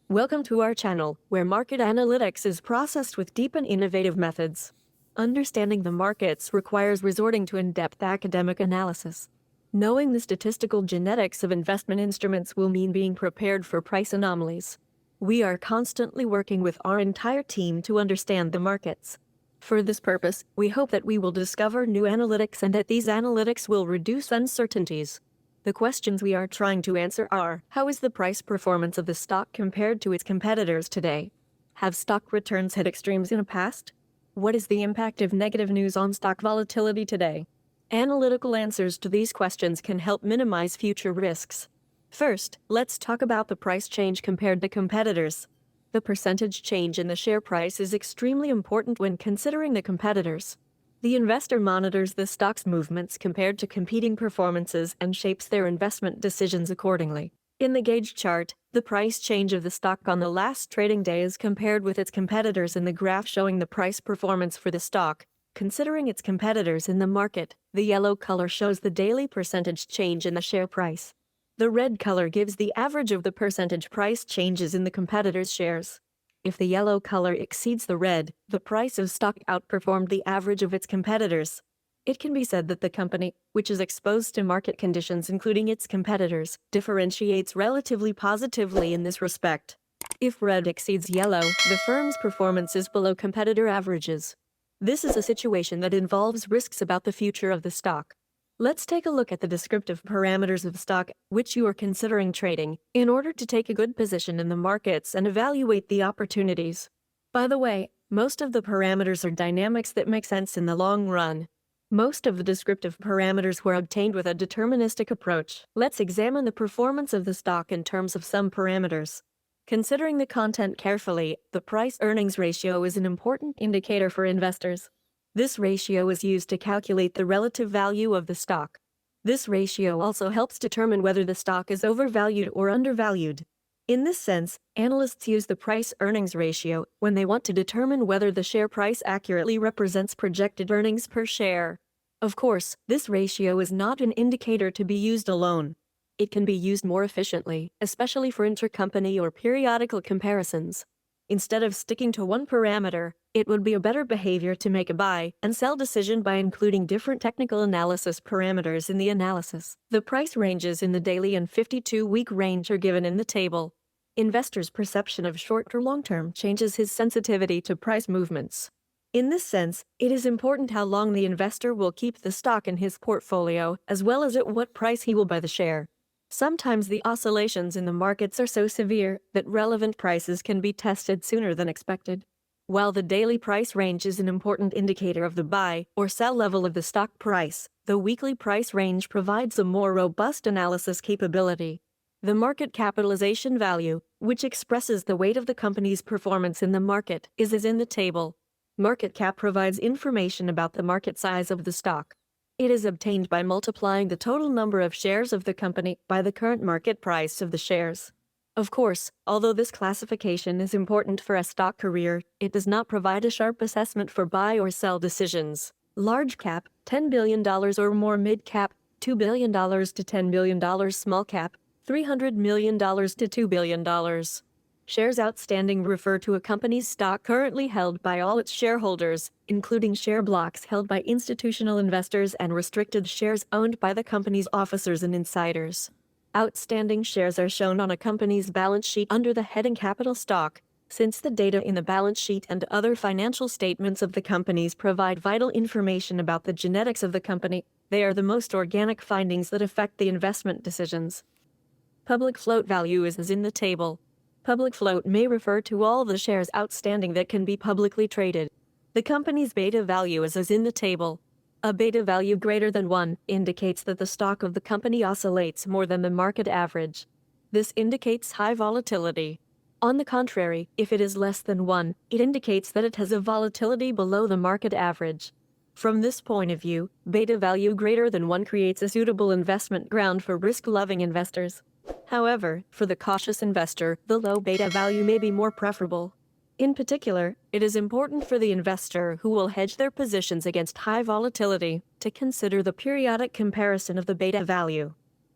Welcome to our channel, where market analytics is processed with deep and innovative methods. Understanding the markets requires resorting to in-depth academic analysis. Knowing the statistical genetics of investment instruments will mean being prepared for price anomalies. We are constantly working with our entire team to understand the markets. For this purpose, we hope that we will discover new analytics and that these analytics will reduce uncertainties. The questions we are trying to answer are: how is the price performance of the stock compared to its competitors today? Have stock returns hit extremes in the past? What is the impact of negative news on stock volatility today? Analytical answers to these questions can help minimize future risks. First, let's talk about the price change compared to competitors. The percentage change in the share price is extremely important when considering the competitors. The investor monitors the stock's movements compared to competing performances and shapes their investment decisions accordingly. In the gauge chart, the price change of the stock on the last trading day is compared with its competitors in the graph showing the price performance for the stock, considering its competitors in the market. The yellow color shows the daily percentage change in the share price. The red color gives the average of the percentage price changes in the competitors' shares. If the yellow color exceeds the red, the price of stock outperformed the average of its competitors. It can be said that the company, which is exposed to market conditions including its competitors, differentiates relatively positively in this respect. If red exceeds yellow, the firm's performance is below competitor averages. This is a situation that involves risks about the future of the stock. Let's take a look at the descriptive parameters of stock which you are considering trading in order to take a good position in the markets and evaluate the opportunities. By the way, most of the parameters are dynamics that make sense in the long run. Most of the descriptive parameters were obtained with a deterministic approach. Let's examine the performance of the stock in terms of some parameters. Considering the content carefully, the price-earnings ratio is an important indicator for investors. This ratio is used to calculate the relative value of the stock. This ratio also helps determine whether the stock is overvalued or undervalued. In this sense, analysts use the price-earnings ratio when they want to determine whether the share price accurately represents projected earnings per share. Of course, this ratio is not an indicator to be used alone. It can be used more efficiently, especially for intercompany or periodical comparisons. Instead of sticking to one parameter, it would be a better behavior to make a buy and sell decision by including different technical analysis parameters in the analysis. The price ranges in the daily and 52-week range are given in the table. Investors' perception of short or long-term changes his sensitivity to price movements. In this sense, it is important how long the investor will keep the stock in his portfolio, as well as at what price he will buy the share. Sometimes the oscillations in the markets are so severe that relevant prices can be tested sooner than expected. While the daily price range is an important indicator of the buy or sell level of the stock price, the weekly price range provides a more robust analysis capability. The market capitalization value, which expresses the weight of the company's performance in the market, is as in the table. Market cap provides information about the market size of the stock. It is obtained by multiplying the total number of shares of the company by the current market price of the shares. Of course, although this classification is important for a stock career, it does not provide a sharp assessment for buy or sell decisions. Large cap, $10 billion or more, mid cap, $2 billion to $10 billion, small cap, $300 million to $2 billion. Shares outstanding refer to a company's stock currently held by all its shareholders, including share blocks held by institutional investors and restricted shares owned by the company's officers and insiders. Outstanding shares are shown on a company's balance sheet under the heading Capital Stock. Since the data in the balance sheet and other financial statements of the companies provide vital information about the genetics of the company, they are the most organic findings that affect the investment decisions. Public float value is as in the table. Public float may refer to all the shares outstanding that can be publicly traded. The company's beta value is as in the table. A beta value greater than 1 indicates that the stock of the company oscillates more than the market average. This indicates high volatility. On the contrary, if it is less than 1, it indicates that it has a volatility below the market average. From this point of view, beta value greater than 1 creates a suitable investment ground for risk-loving investors. However, for the cautious investor, the low beta value may be more preferable. In particular, it is important for the investor who will hedge their positions against high volatility to consider the periodic comparison of the beta value.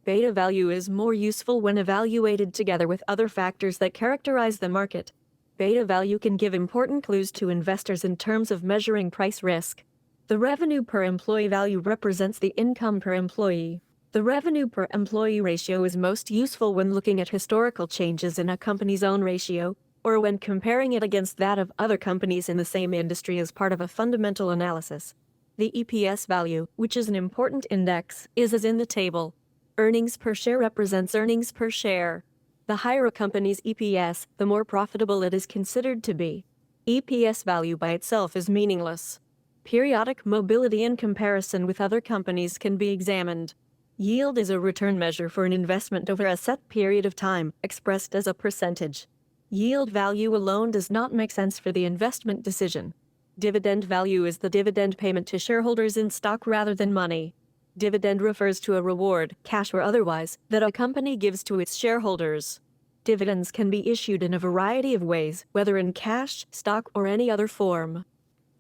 Beta value is more useful when evaluated together with other factors that characterize the market. Beta value can give important clues to investors in terms of measuring price risk. The revenue per employee value represents the income per employee. The revenue per employee ratio is most useful when looking at historical changes in a company's own ratio, or when comparing it against that of other companies in the same industry as part of a fundamental analysis. The EPS value, which is an important index, is as in the table. Earnings per share represents earnings per share. The higher a company's EPS, the more profitable it is considered to be. EPS value by itself is meaningless. Periodic mobility in comparison with other companies can be examined. Yield is a return measure for an investment over a set period of time, expressed as a percentage. Yield value alone does not make sense for the investment decision. Dividend value is the dividend payment to shareholders in stock rather than money. Dividend refers to a reward, cash or otherwise, that a company gives to its shareholders. Dividends can be issued in a variety of ways, whether in cash, stock, or any other form.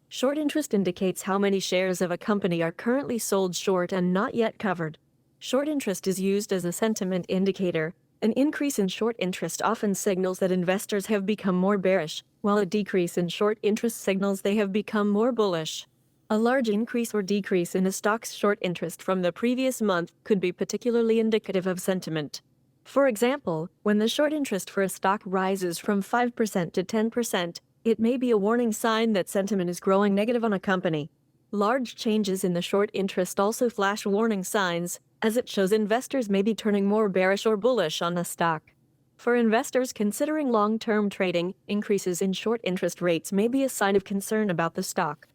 Short interest indicates how many shares of a company are currently sold short and not yet covered. Short interest is used as a sentiment indicator. An increase in short interest often signals that investors have become more bearish, while a decrease in short interest signals they have become more bullish. A large increase or decrease in a stock's short interest from the previous month could be particularly indicative of sentiment. For example, when the short interest for a stock rises from 5% to 10%, it may be a warning sign that sentiment is growing negative on a company. Large changes in the short interest also flash warning signs, as it shows investors may be turning more bearish or bullish on a stock. For investors considering long-term trading, increases in short interest rates may be a sign of concern about the stock.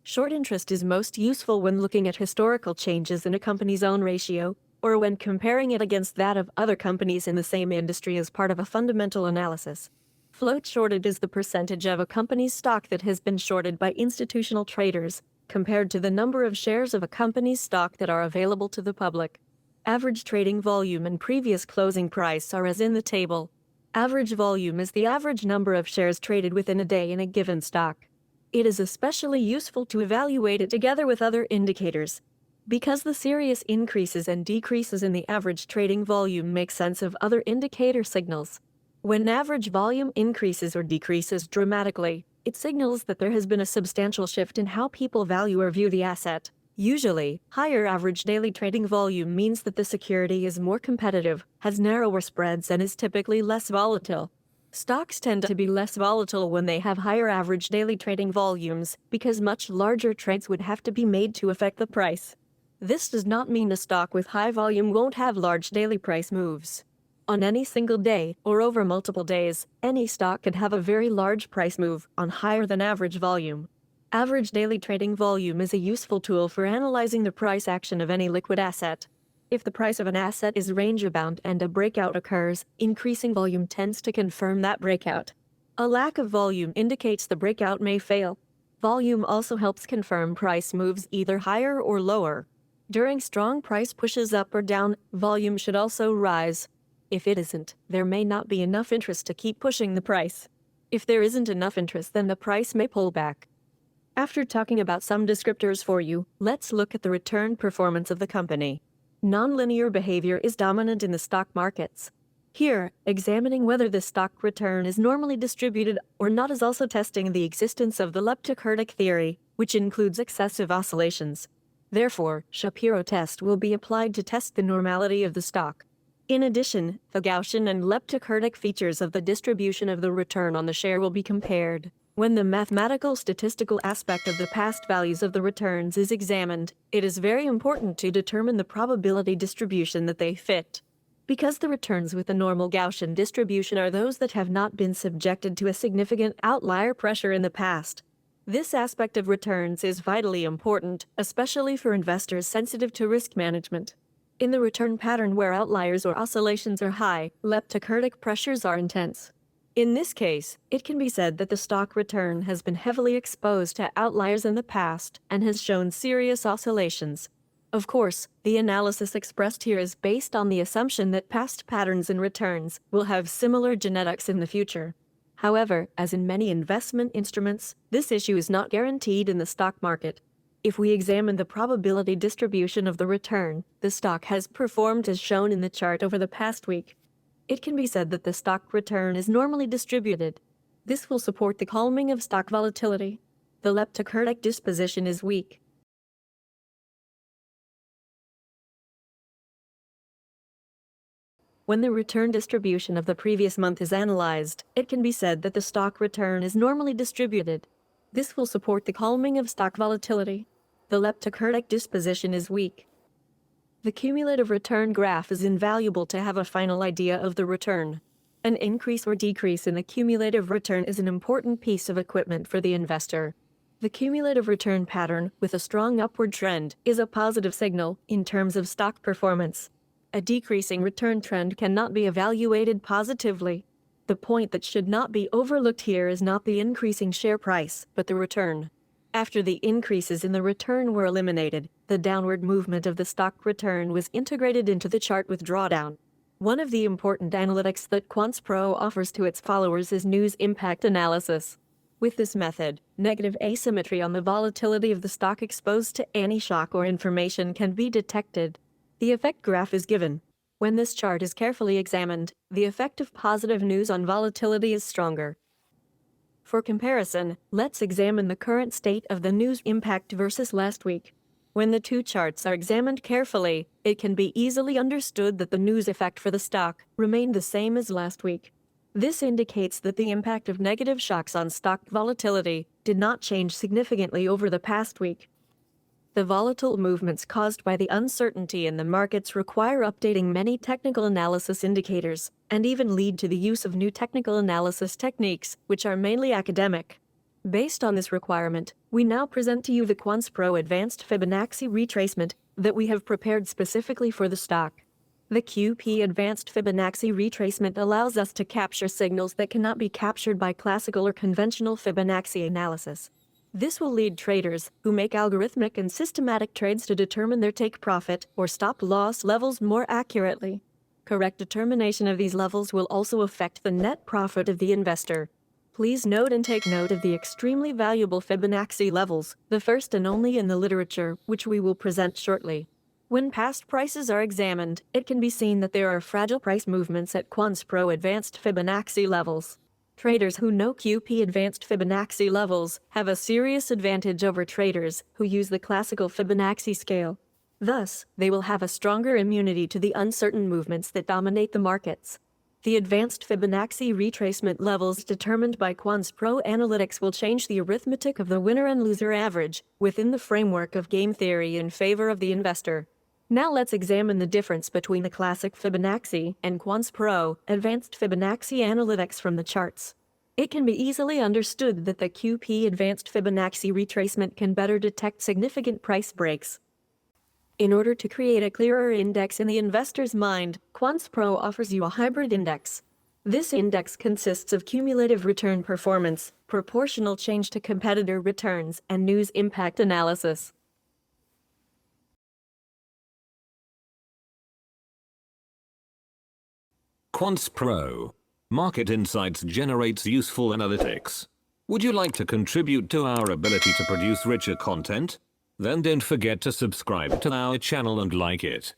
Short interest is most useful when looking at historical changes in a company's own ratio, or when comparing it against that of other companies in the same industry as part of a fundamental analysis. Float shorted is the percentage of a company's stock that has been shorted by institutional traders, compared to the number of shares of a company's stock that are available to the public. Average trading volume and previous closing price are as in the table. Average volume is the average number of shares traded within a day in a given stock. It is especially useful to evaluate it together with other indicators, because the serious increases and decreases in the average trading volume make sense of other indicator signals. When average volume increases or decreases dramatically, it signals that there has been a substantial shift in how people value or view the asset. Usually, higher average daily trading volume means that the security is more competitive, has narrower spreads, and is typically less volatile. Stocks tend to be less volatile when they have higher average daily trading volumes, because much larger trades would have to be made to affect the price. This does not mean a stock with high volume won't have large daily price moves. On any single day, or over multiple days, any stock could have a very large price move on higher than average volume. Average daily trading volume is a useful tool for analyzing the price action of any liquid asset. If the price of an asset is range-bound and a breakout occurs, increasing volume tends to confirm that breakout. A lack of volume indicates the breakout may fail. Volume also helps confirm price moves either higher or lower. During strong price pushes up or down, volume should also rise. If it isn't, there may not be enough interest to keep pushing the price. If there isn't enough interest, then the price may pull back. After talking about some descriptors for you, let's look at the return performance of the company. Nonlinear behavior is dominant in the stock markets. Here, examining whether the stock return is normally distributed or not is also testing the existence of the leptokurtic theory, which includes excessive oscillations. Therefore, Shapiro test will be applied to test the normality of the stock. In addition, the Gaussian and leptokurtic features of the distribution of the return on the share will be compared. When the mathematical statistical aspect of the past values of the returns is examined, it is very important to determine the probability distribution that they fit. Because the returns with the normal Gaussian distribution are those that have not been subjected to a significant outlier pressure in the past. This aspect of returns is vitally important, especially for investors sensitive to risk management. In the return pattern where outliers or oscillations are high, leptokurtic pressures are intense. In this case, it can be said that the stock return has been heavily exposed to outliers in the past and has shown serious oscillations. Of course, the analysis expressed here is based on the assumption that past patterns in returns will have similar genetics in the future. However, as in many investment instruments, this issue is not guaranteed in the stock market. If we examine the probability distribution of the return, the stock has performed as shown in the chart over the past week. It can be said that the stock return is normally distributed. This will support the calming of stock volatility. The leptocurtic disposition is weak. When the return distribution of the previous month is analyzed, it can be said that the stock return is normally distributed. This will support the calming of stock volatility. The leptocurtic disposition is weak. The cumulative return graph is invaluable to have a final idea of the return. An increase or decrease in the cumulative return is an important piece of equipment for the investor. The cumulative return pattern, with a strong upward trend, is a positive signal in terms of stock performance. A decreasing return trend cannot be evaluated positively. The point that should not be overlooked here is not the increasing share price, but the return. After the increases in the return were eliminated, the downward movement of the stock return was integrated into the chart with drawdown. One of the important analytics that Quants Pro offers to its followers is news impact analysis. With this method, negative asymmetry on the volatility of the stock exposed to any shock or information can be detected. The effect graph is given. When this chart is carefully examined, the effect of positive news on volatility is stronger. For comparison, let's examine the current state of the news impact versus last week. When the two charts are examined carefully, it can be easily understood that the news effect for the stock remained the same as last week. This indicates that the impact of negative shocks on stock volatility did not change significantly over the past week. The volatile movements caused by the uncertainty in the markets require updating many technical analysis indicators, and even lead to the use of new technical analysis techniques, which are mainly academic. Based on this requirement, we now present to you the Quants Pro Advanced Fibonacci Retracement that we have prepared specifically for the stock. The QP Advanced Fibonacci Retracement allows us to capture signals that cannot be captured by classical or conventional Fibonacci analysis. This will lead traders who make algorithmic and systematic trades to determine their take-profit or stop-loss levels more accurately. Correct determination of these levels will also affect the net profit of the investor. Please note and take note of the extremely valuable Fibonacci levels, the first and only in the literature, which we will present shortly. When past prices are examined, it can be seen that there are fragile price movements at Quants Pro Advanced Fibonacci levels. Traders who know QP Advanced Fibonacci levels have a serious advantage over traders who use the classical Fibonacci scale. Thus, they will have a stronger immunity to the uncertain movements that dominate the markets. The advanced Fibonacci retracement levels determined by Quants Pro Analytics will change the arithmetic of the winner and loser average within the framework of game theory in favor of the investor. Now let's examine the difference between the classic Fibonacci and Quants Pro Advanced Fibonacci Analytics from the charts. It can be easily understood that the QP Advanced Fibonacci Retracement can better detect significant price breaks. In order to create a clearer index in the investor's mind, Quants Pro offers you a hybrid index. This index consists of cumulative return performance, proportional change to competitor returns, and news impact analysis. Quants Pro. Market Insights generates useful analytics. Would you like to contribute to our ability to produce richer content? Then don't forget to subscribe to our channel and like it.